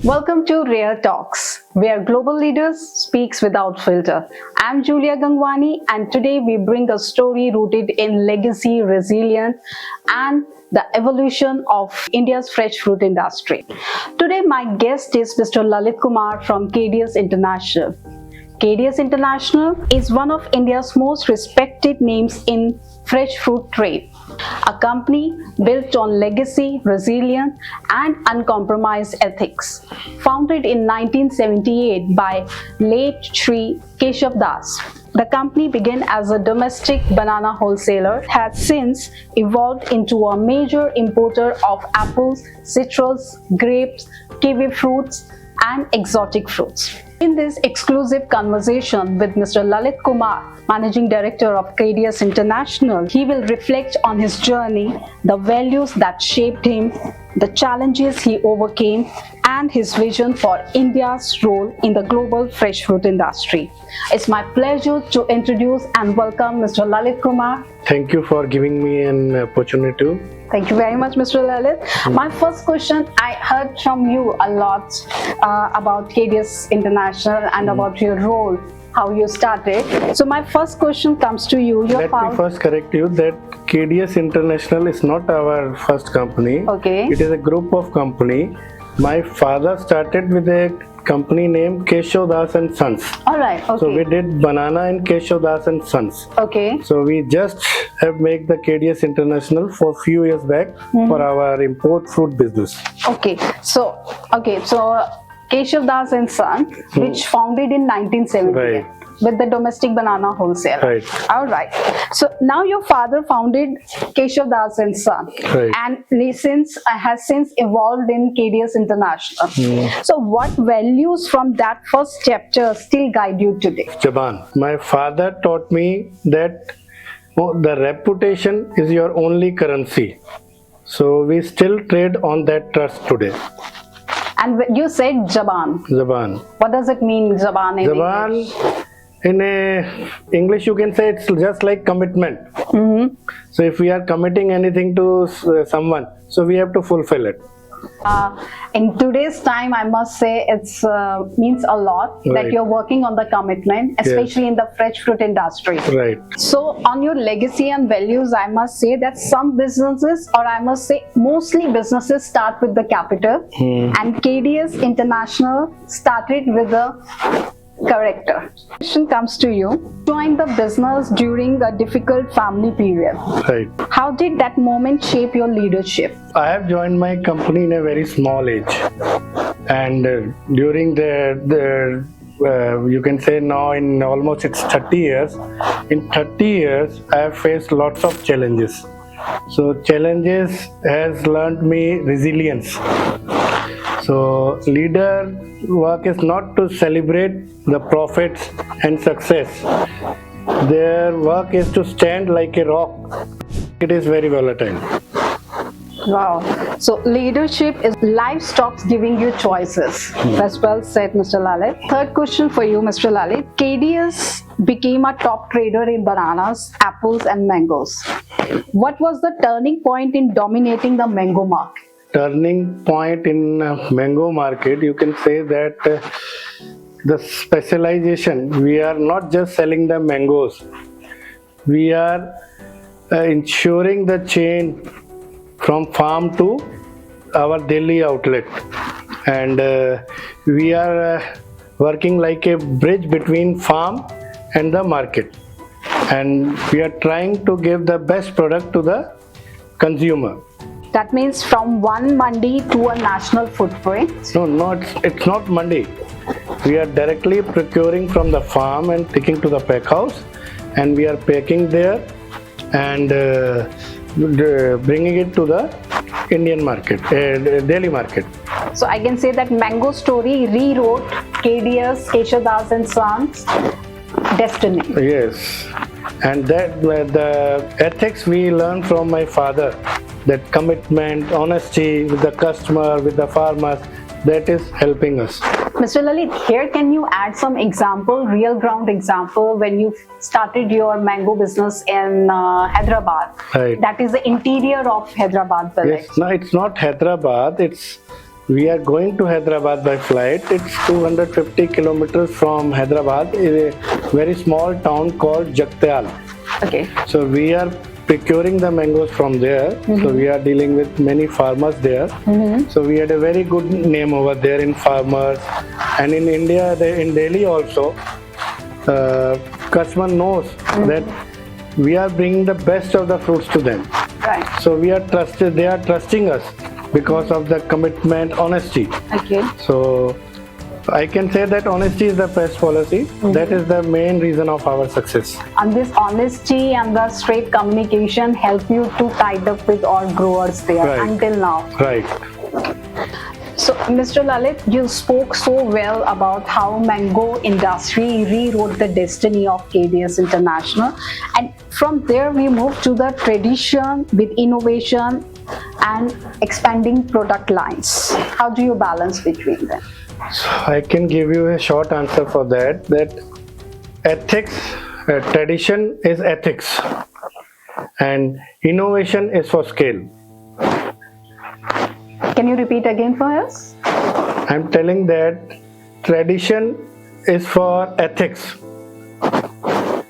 Welcome to Rare Talks, where global leaders speaks without filter. I'm Jjuliaa Gangwani, and today we bring a story rooted in legacy, resilience, and the evolution of India's fresh fruit industry. Today, my guest is Mr. Lallit Kkumaar from KDS International. KDS International is one of India's most respected names in fresh fruit trade. A company built on legacy, resilience, and uncompromised ethics. Founded in 1978 by late Sri Keshav Das, the company began as a domestic banana wholesaler, has since evolved into a major importer of apples, citrus, grapes, kiwi fruits, and exotic fruits. In this exclusive conversation with Mr. Lallit Kkumaar, Managing Director of KDS International, he will reflect on his journey, the values that shaped him, the challenges he overcame, and his vision for India's role in the global fresh fruit industry. It's my pleasure to introduce and welcome Mr. Lallit Kkumaar. Thank you for giving me an opportunity. Thank you very much, Mr. Lallit. My first question, I heard from you a lot about KDS International and about your role, how you started. So my first question comes to you. Let me first correct you that KDS International is not our first company. Okay. It is a group of company. My father started with a company named Keshav Das and Sons. All right. Okay. So we did banana in Keshav Das and Sons. Okay. So we just have made the KDS International for a few years back for our import fruit business. Okay. So Keshav Das and Son, which founded in 1978 Right. with the domestic banana wholesaler. Right. All right. So now your father founded Keshav Das and Son, Right. and has since evolved in KDS International. So what values from that first chapter still guide you today? Jaban. My father taught me that the reputation is your only currency. So we still trade on that trust today. And you said Jaban. Zaban. What does it mean, Jaban in English? Zaban, in English you can say it's just like commitment. So if we are committing anything to someone, so we have to fulfill it. In today's time, I must say it's means a lot that Right. you're working on the commitment, especially in the fresh fruit industry. Right. So on your legacy and values, I must say that some businesses, or I must say mostly businesses, start with the capital, and KDS International started with the character. Question comes to you. Joined the business during a difficult family period. Right. How did that moment shape your leadership? I have joined my company in a very small age, and during the you can say now in almost it's 30 years. In 30 years, I have faced lots of challenges. So challenges has learned me resilience. So leader work is not to celebrate the profits and success. Their work is to stand like a rock. It is very volatile. Wow. So leadership is life stops giving you choices. That's well said, Mr. Lallit. Third question for you, Mr. Lallit. KDS became a top trader in bananas, apples, and mangoes. What was the turning point in dominating the mango market? Turning point in mango market, you can say that the specialization, we are not just selling the mangoes, we are ensuring the chain from farm to our daily outlet, and we are working like a bridge between farm and the market, and we are trying to give the best product to the consumer. That means from one mandi to a national footprint. No, it's not mandi. We are directly procuring from the farm and taking to the pack house, and we are packing there and bringing it to the Indian market, Delhi market. So I can say that mango story rewrote KDS, Keshav Das and Sons destiny. Yes, and that the ethics we learned from my father, that commitment, honesty with the customer, with the farmers, that is helping us. Mr. Lallit, here can you add some example, real ground example, when you started your mango business in Hyderabad? Right. That is the interior of Hyderabad village. Yes, no, it's not Hyderabad, it's We are going to Hyderabad by flight. It's 250 kilometers from Hyderabad, in a very small town called Jjuliaa. Okay. So we are procuring the mangoes from there. So we are dealing with many farmers there. So we had a very good name over there in farmers, and in India, in Delhi also, customer knows that we are bringing the best of the fruits to them. Right. So we are trusted. They are trusting us because of the commitment, honesty. Okay. So I can say that honesty is the best policy. That is the main reason of our success. And this honesty and the straight communication help you to tie up with all growers there Right. until now. Right. So, Mr. Lallit, you spoke so well about how mango industry rewrote the destiny of KDS International, and from there we move to the tradition with innovation and expanding product lines. How do you balance between them? So I can give you a short answer for that. That ethics, tradition is ethics, and innovation is for scale. Can you repeat again for us? I'm telling that tradition is for ethics.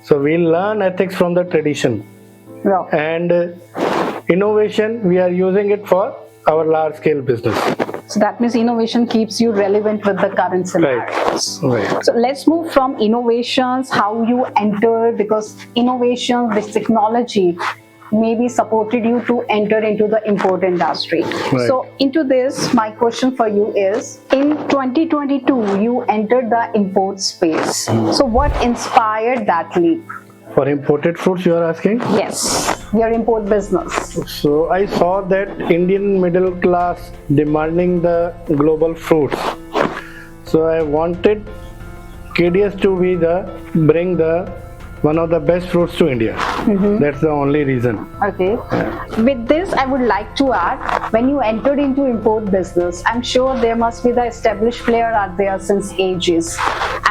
So we learn ethics from the tradition, Well, and innovation we are using it for our large scale business. so that means innovation keeps you relevant with the current scenarios. Right. So let's move from innovations, how you enter, because innovation with technology maybe supported you to enter into the import industry. Right. So into this, my question for you is, in 2022, you entered the import space. So what inspired that leap? For imported fruits you are asking? Yes, your import business. So I saw that Indian middle class demanding the global fruits. So I wanted KDS to be bring one of the best fruits to India. That's the only reason. Okay. With this, I would like to add, when you entered into import business, I'm sure there must be the established player out there since ages,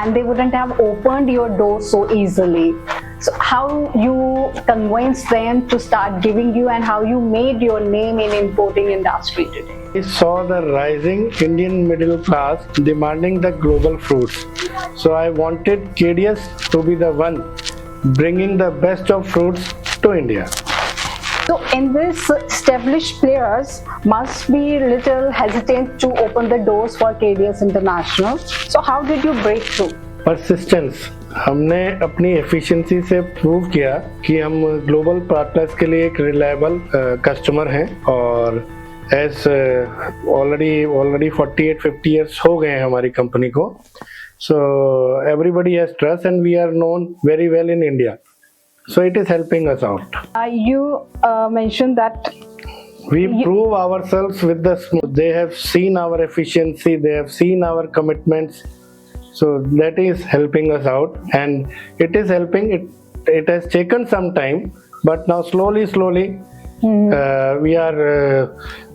and they wouldn't have opened your door so easily. So how you convinced them to start giving you, and how you made your name in importing industry today? We saw the rising Indian middle class demanding the global fruits. So I wanted KDS to be the one bringing the best of fruits to India. So in this, established players must be little hesitant to open the doors for KDS International. So how did you break through? Persistence. हमने अपनी efficiency से prove किया कि हम global partners के लिए एक reliable customer हैं, और एज ऑलरेडी 48-50 ईयर्स हो गए हैं हमारी कंपनी को. So everybody has trust, and we are known very well in India. So it is helping us out. You mentioned that We prove ourselves with the smooth. They have seen our efficiency, they have seen our commitments. So that is helping us out, and it is helping. It has taken some time, but now slowly we are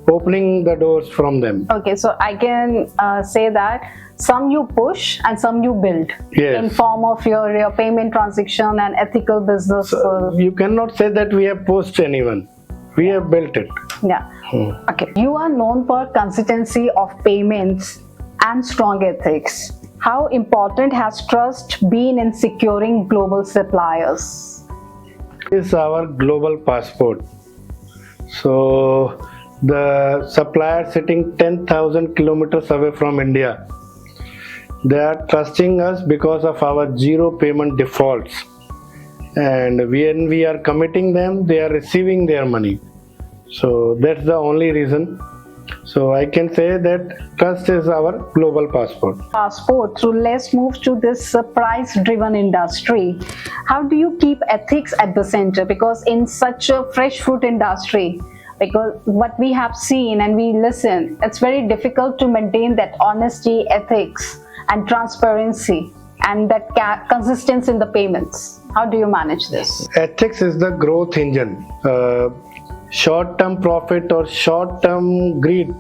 opening the doors from them. okay, so I can say that some you push and some you build. Yes. In form of your payment transaction and ethical business. You cannot say that we have pushed anyone. We have built it. Yeah. Okay. You are known for consistency of payments and strong ethics. How important has trust been in securing global suppliers? It is our global passport. So the supplier sitting 10,000 kilometers away from India, they are trusting us because of our zero payment defaults, and when we are committing them, they are receiving their money. So that's the only reason. So I can say that trust is our global passport. So let's move to this price-driven industry. How do you keep ethics at the center? Because in such a fresh fruit industry, because what we have seen and we listen, it's very difficult to maintain that honesty, ethics, and transparency, and that consistency in the payments. How do you manage this? Ethics is the growth engine. Short-term profit or short-term greed,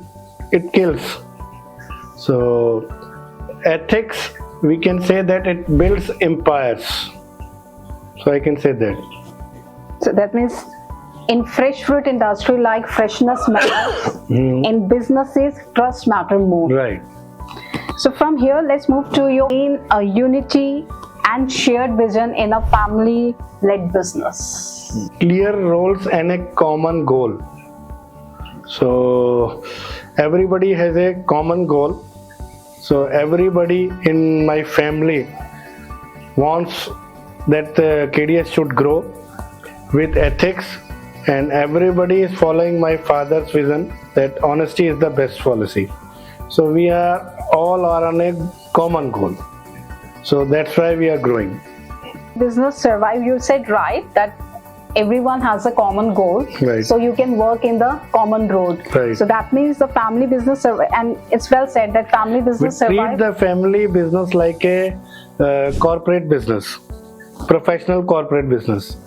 it kills. So ethics, we can say that it builds empires. So I can say that. So that means In fresh fruit industry, like freshness matters. In businesses, trust matter more. Right. So from here, let's move to your main unity and shared vision in a family-led business. Clear roles and a common goal. So everybody has a common goal. So everybody in my family wants that KDS should grow with ethics, and everybody is following my father's vision that honesty is the best policy. So we are all on a common goal. So that's why we are growing. Business survive, you said right that everyone has a common goal, Right. so you can work in the common road. Right. So that means the family business survive, and it's well said that family We business treat survive. the family business like a corporate business, professional corporate business.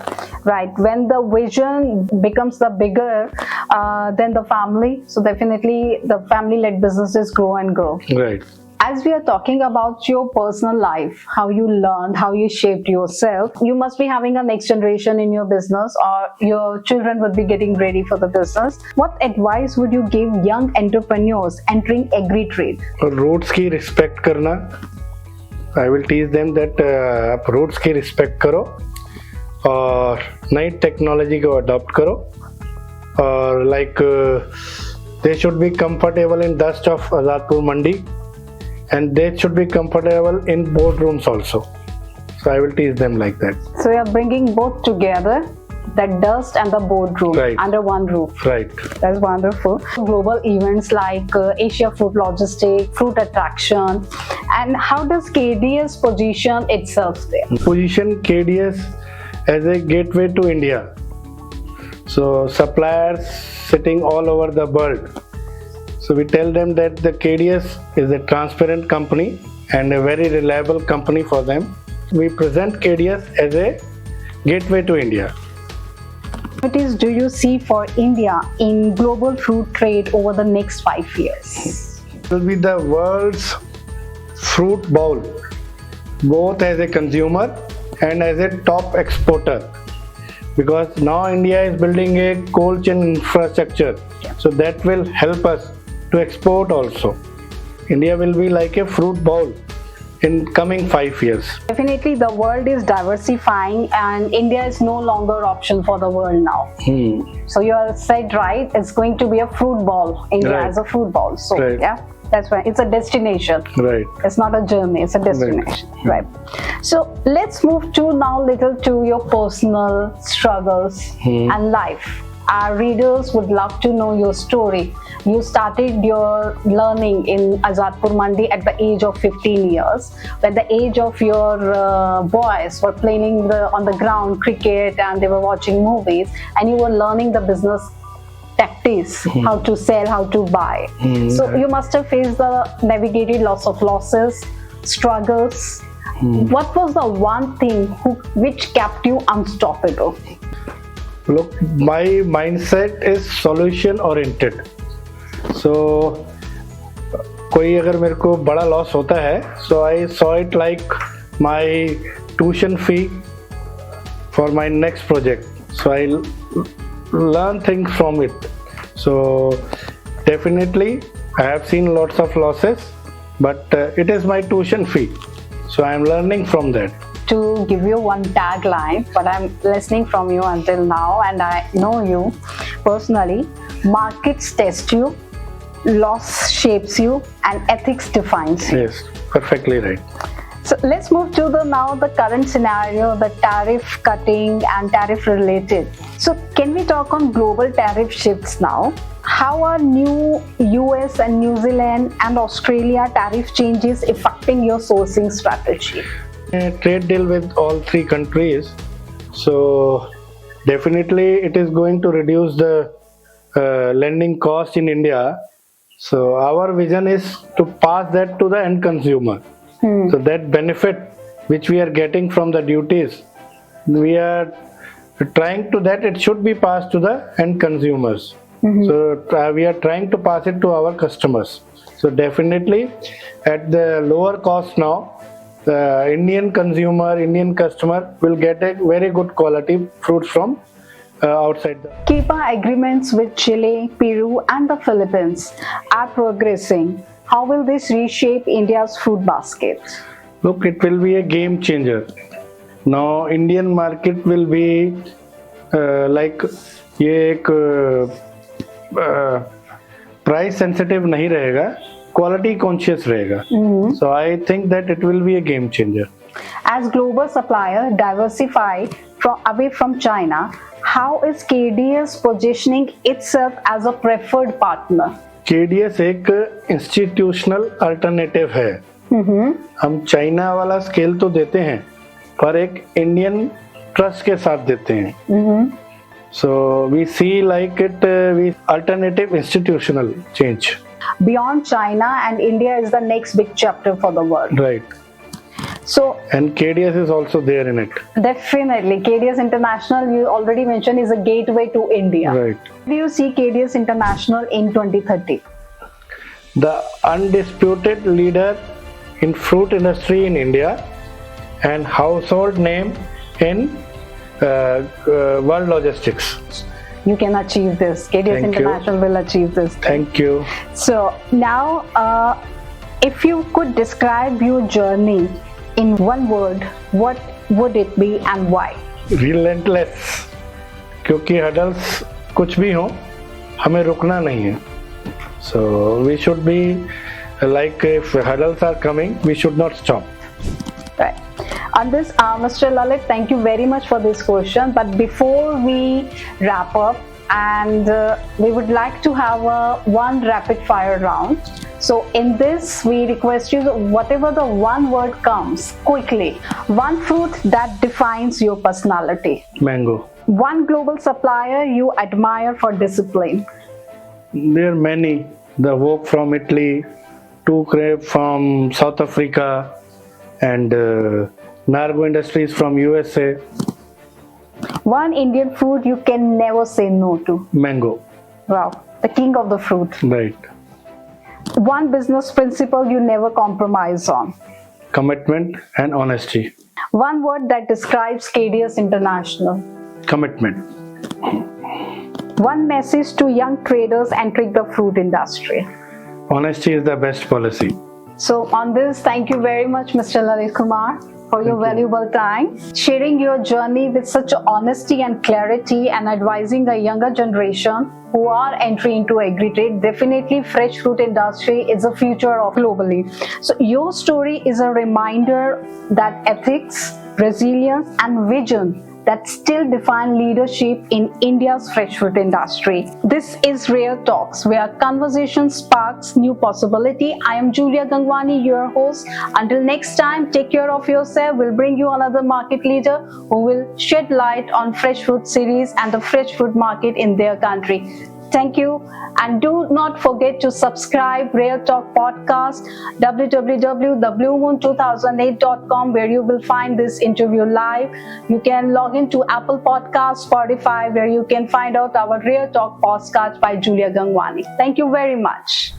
Right, when the vision becomes the bigger than the family, so definitely the family-led businesses grow and grow. Right. As we are talking about your personal life, how you learned, how you shaped yourself, you must be having a next generation in your business, or your children would be getting ready for the business. What advice would you give young entrepreneurs entering agri trade? Roots की respect करना. I will teach them that आप roots की respect करो और नई technology को adopt करो, और like they should be comfortable in dust of Azadpur Mandi, and they should be comfortable in boardrooms also. So I will teach them like that. So you are bringing both together, the dust and the boardroom, Right. under one roof. Right. That's wonderful. Global events like Asia Fruit Logistics, Fruit Attraction, and how does KDS position itself there? Position KDS as a gateway to India. So suppliers sitting all over the world. So we tell them that the KDS is a transparent company and a very reliable company for them. We present KDS as a gateway to India. What do you see for India in global fruit trade over the next 5 years? It will be the world's fruit bowl, both as a consumer and as a top exporter. Because now India is building a cold chain infrastructure, so that will help us to export also. India will be like a fruit bowl in coming 5 years. Definitely the world is diversifying and India is no longer option for the world now. So you are said right, it's going to be a fruit ball. India Right. as a fruit ball. So Right. yeah, that's right. It's a destination. Right. It's not a journey, it's a destination. Right. So let's move to now little to your personal struggles and life. Our readers would love to know your story. You started your learning in Azadpur Mandi at the age of 15 years. At the age of your boys were playing on the ground cricket and they were watching movies, and you were learning the business tactics, how to sell, how to buy. So you must have faced the navigated lots of losses, struggles. What was the one thing which kept you unstoppable? Look, my mindset is solution oriented. So कोई अगर मेरे को बड़ा loss होता है, so I saw it like my tuition fee for my next project. So I learn things from it. So definitely I have seen lots of losses, but it is my tuition fee. So I am learning from that. To give you one tagline, but I'm listening from you until now and I know you personally. Markets test you, loss shapes you, and ethics defines you. Yes, perfectly right. So let's move to the current scenario, the tariff cutting and tariff related. So can we talk on global tariff shifts now? How are new US and New Zealand and Australia tariff changes affecting your sourcing strategy? A trade deal with all three countries, so definitely it is going to reduce the lending cost in India. So our vision is to pass that to the end consumer. So that benefit which we are getting from the duties, we are trying to that it should be passed to the end consumers. So we are trying to pass it to our customers. So definitely at the lower cost now, the Indian consumer, Indian customer will get a very good quality fruits from outside the. KEPA agreements with Chile, Peru, and the Philippines are progressing. How will this reshape India's food basket? Look, it will be a game changer. Now Indian market will be like ये एक price sensitive नहीं रहेगा, quality conscious रहेगा. So I think that it will be a game changer. As global supplier diversify away from China, how is KDS positioning itself as a preferred partner? KDS एक institutional alternative है. हम China वाला scale तो देते हैं, पर एक Indian trust के साथ देते हैं. So we see like it we alternative institutional change. Beyond China and India is the next big chapter for the world. Right. So And KDS is also there in it. definitely KDS International, you already mentioned, is a gateway to India. Right. How do you see KDS International in 2030? The undisputed leader in fruit industry in India and household name in world logistics. You can achieve this. KDS Thank you. International will achieve this. Thank you. So now, if you could describe your journey in one word, what would it be and why? Relentless. क्योंकि hurdles कुछ भी हो, हमें रुकना नहीं है. So we should be like if hurdles are coming, we should not stop. Right. On this, Mr. Lallit, thank you very much for this question. But before we wrap up, and we would like to have one rapid fire round. So in this, we request you, whatever the one word comes, quickly. One fruit that defines your personality. Mango. One global supplier you admire for discipline. There are many. The Vogue from Italy, Two Crepe from South Africa, and Nargo Industries from USA. One Indian food you can never say no to. Mango. Wow, the king of the fruit. Right. One business principle you never compromise on. Commitment and honesty. One word that describes KDS International. Commitment. One message to young traders entering the fruit industry. Honesty is the best policy. So on this, thank you very much, Mr. Lallit Kkumaar, for your valuable time, sharing your journey with such honesty and clarity, and advising a younger generation who are entering into agri-trade. Definitely, fresh fruit industry is the future of globally. So your story is a reminder that ethics, resilience, and vision that still define leadership in India's fresh fruit industry. This is Rare Talks, where conversation sparks new possibility. I am Jjuliaa Gangwani, your host. Until next time, take care of yourself. We'll bring you another market leader who will shed light on fresh fruit series and the fresh fruit market in their country. Thank you, and do not forget to subscribe Real Talk podcast, www.thebluemoon2008.com, where you will find this interview live. You can log into Apple Podcasts, Spotify, where you can find out our Real Talk podcast by Jjuliaa Gangwani. Thank you very much.